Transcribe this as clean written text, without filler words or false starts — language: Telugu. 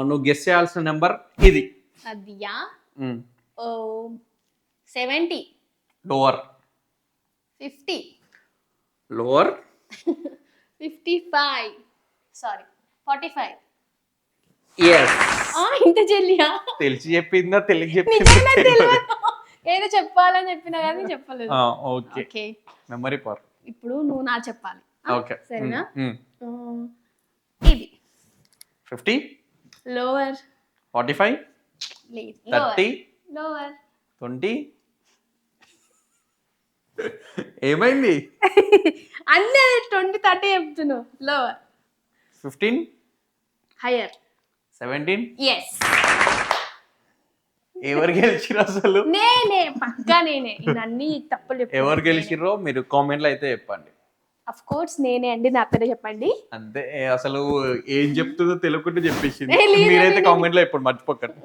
నువ్వు గెస్ చేయాల్సిన నెంబర్ ఇది. అదియా 70, లోవర్ 50, లోవర్ 55, సారీ 45. ఎస్. ఇంత చెల్లియా? తెలిసి చెప్పిందా తెలియక నిజంగా చెప్పిందా? తెలియదు. ఏదో చెప్పాలని చెప్పినా కానీ చెప్పలేదు. Okay, okay, memory power. ఇప్పుడు నువ్వు నా చెప్పాలి. ఓకే, సరేనా? ఇది 50, లోవర్ 45, లేదు 30, లోవర్ 20. ఏమైంది? అన్నీ 20, 30 చెప్తున్నావు. Lower 15, higher 17. ఎస్, ఎవరు గెలిచిర్రు అసలు? నేనే పక్కా నేనే. ఇవన్నీ తప్పులు చెప్పు. ఎవరు గెలిచిర్రో మీరు కామెంట్లో అయితే చెప్పండి. అఫ్ కోర్స్ నేనే అండి, నా పేరే చెప్పండి. అంతే, అసలు ఏం చెప్తుందో తెలియకుండా చెప్పేసింది. ఏ, లేదు, మీరైతే లేదు. కామెంట్లో ఇప్పుడు మర్చిపోకండి.